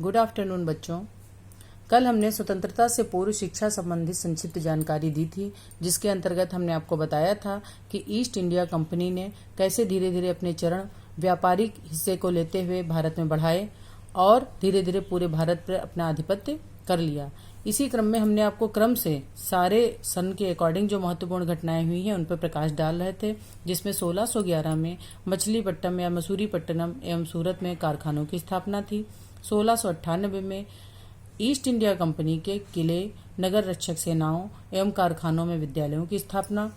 Good afternoon बच्चों। कल हमने स्वतंत्रता से पूर्व शिक्षा संबंधी संक्षिप्त जानकारी दी थी, जिसके अंतर्गत हमने आपको बताया था कि ईस्ट इंडिया कंपनी ने कैसे धीरे धीरे अपने चरण व्यापारिक हिस्से को लेते हुए भारत में बढ़ाए और धीरे धीरे पूरे भारत पर अपना आधिपत्य कर लिया। इसी क्रम में हमने आपको क्रम से सारे सन के अकॉर्डिंग जो महत्वपूर्ण घटनाएं हुई हैं उन पर प्रकाश डाल रहे थे, जिसमें 1611 में मछलीपट्टनम या मसूरीपट्टनम एवं सूरत में कारखानों की स्थापना थी। 1698 में ईस्ट इंडिया कंपनी के किले, नगर रक्षक सेनाओं एवं कारखानों में विद्यालयों की स्थापना।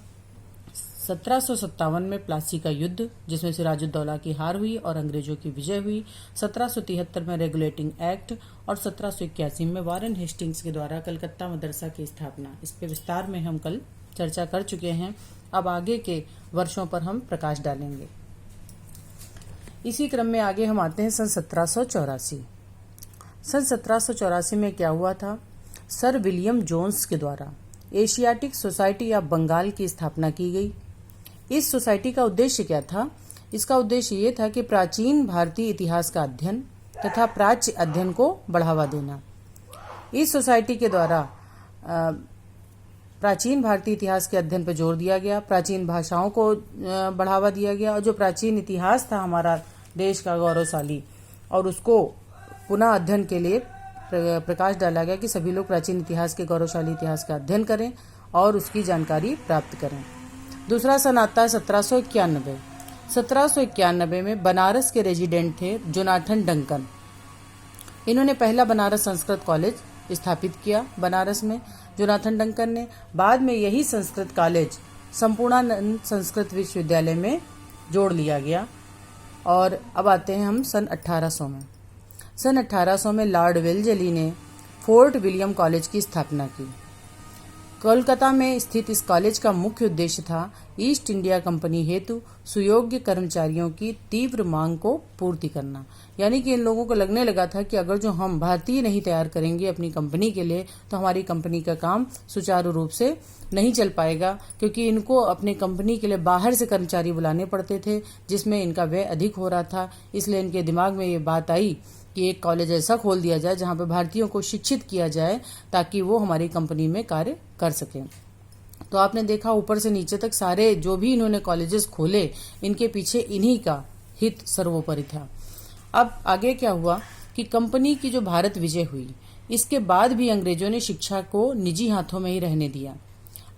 1757 में प्लासी का युद्ध, जिसमें सिराजुद्दौला की हार हुई और अंग्रेजों की विजय हुई। 1773 में रेगुलेटिंग एक्ट और 1781 में वारेन हेस्टिंग्स के द्वारा कलकत्ता मदरसा की स्थापना। इस पे विस्तार में हम कल चर्चा कर चुके हैं। अब आगे के वर्षों पर हम प्रकाश डालेंगे। इसी क्रम में आगे हम आते हैं सन 1784। सन 1784 में क्या हुआ था? सर विलियम जोन्स के द्वारा एशियाटिक सोसाइटी ऑफ बंगाल की स्थापना की गई। इस सोसाइटी का उद्देश्य क्या था? इसका उद्देश्य ये था कि प्राचीन भारतीय इतिहास का अध्ययन तथा प्राच्य अध्ययन को बढ़ावा देना। इस सोसाइटी के द्वारा प्राचीन भारतीय इतिहास के अध्ययन पर जोर दिया गया, प्राचीन भाषाओं को बढ़ावा दिया गया और जो प्राचीन इतिहास था हमारा देश का गौरवशाली, और उसको पुनः अध्ययन के लिए प्रकाश डाला गया कि सभी लोग प्राचीन इतिहास के गौरवशाली इतिहास का अध्ययन करें और उसकी जानकारी प्राप्त करें। दूसरा सन आता है 1791। 1791 में बनारस के रेजिडेंट थे जोनाथन डंकन। इन्होंने पहला बनारस संस्कृत कॉलेज स्थापित किया बनारस में, जोनाथन डंकन ने। बाद में यही संस्कृत कॉलेज संपूर्णानंद संस्कृत विश्वविद्यालय में जोड़ लिया गया। और अब आते हैं हम सन 1800 में। सन 1800 में लॉर्ड वेल्लेस्ली ने फोर्ट विलियम कॉलेज की स्थापना की। कोलकाता में स्थित इस कॉलेज का मुख्य उद्देश्य था ईस्ट इंडिया कंपनी हेतु सुयोग्य कर्मचारियों की तीव्र मांग को पूर्ति करना। यानी कि इन लोगों को लगने लगा था कि अगर जो हम भारतीय नहीं तैयार करेंगे अपनी कंपनी के लिए तो हमारी कंपनी का काम सुचारू रूप से नहीं चल पाएगा, क्योंकि इनको अपने कंपनी के लिए बाहर से कर्मचारी बुलाने पड़ते थे, जिसमें इनका व्यय अधिक हो रहा था। इसलिए इनके दिमाग में ये बात आई कि एक कॉलेज ऐसा खोल दिया जाए जहां पर भारतीयों को शिक्षित किया जाए ताकि वो हमारी कंपनी में कार्य कर सकें। तो आपने देखा ऊपर से नीचे तक सारे जो भी इन्होंने कॉलेजेस खोले, इनके पीछे इन्हीं का हित सर्वोपरि था। अब आगे क्या हुआ कि कंपनी की जो भारत विजय हुई, इसके बाद भी अंग्रेजों ने शिक्षा को निजी हाथों में ही रहने दिया।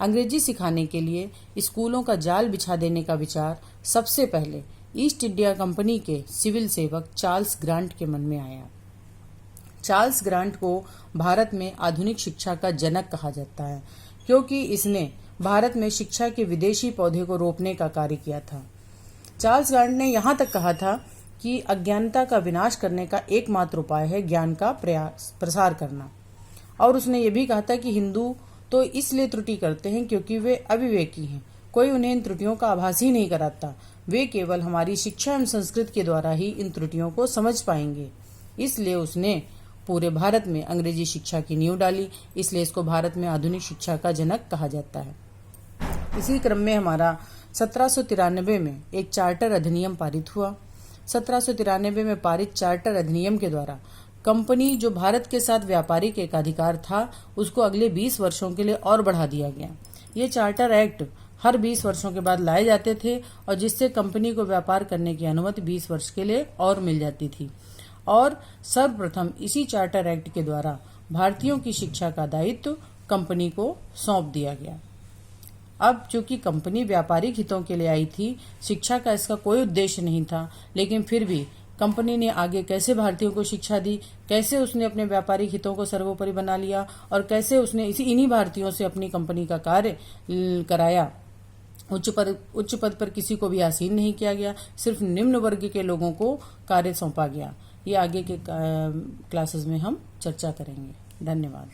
अंग्रेजी सिखाने के लिए स्कूलों का जाल बिछा देने का विचार सबसे पहले ईस्ट इंडिया कंपनी के सिविल सेवक चार्ल्स ग्रांट के मन में आया। चार्ल्स ग्रांट को भारत में आधुनिक शिक्षा का जनक कहा जाता है, क्योंकि इसने भारत में शिक्षा के विदेशी पौधे को रोपने का कार्य किया था। चार्ल्स ग्रांट ने यहाँ तक कहा था कि अज्ञानता का विनाश करने का एकमात्र उपाय है ज्ञान का प्रसार करना। और उसने ये भी कहा था कि हिंदू तो इसलिए त्रुटि करते हैं क्योंकि वे अविवेकी हैं, कोई उन्हें इन त्रुटियों का आभास ही नहीं कराता। वे केवल हमारी शिक्षा एवं संस्कृत के द्वारा ही इन त्रुटियों को समझ पाएंगे। इसलिए उसने पूरे भारत में अंग्रेजी शिक्षा की नींव डाली। इसलिए इसको भारत में आधुनिक शिक्षा का जनक कहा जाता है। इसी क्रम में हमारा 1793 में एक चार्टर अधिनियम पारित हुआ। 1793 में पारित चार्टर अधिनियम के द्वारा कंपनी जो भारत के साथ व्यापारिक एकाधिकार था, उसको अगले 20 वर्षों के लिए और बढ़ा दिया गया। ये चार्टर एक्ट हर 20 वर्षों के बाद लाए जाते थे और जिससे कंपनी को व्यापार करने की अनुमति 20 वर्ष के लिए और मिल जाती थी। और सर्वप्रथम इसी चार्टर एक्ट के द्वारा भारतीयों की शिक्षा का दायित्व कंपनी को सौंप दिया गया। अब चूंकि कंपनी व्यापारिक हितों के लिए आई थी, शिक्षा का इसका कोई उद्देश्य नहीं था, लेकिन फिर भी कंपनी ने आगे कैसे भारतीयों को शिक्षा दी, कैसे उसने अपने व्यापारिक हितों को सर्वोपरि बना लिया और कैसे उसने इन्हीं भारतीयों से अपनी कंपनी का कार्य कराया। उच्च पद पर किसी को भी आसीन नहीं किया गया, सिर्फ निम्न वर्ग के लोगों को कार्य सौंपा गया। ये आगे के क्लासेस में हम चर्चा करेंगे। धन्यवाद।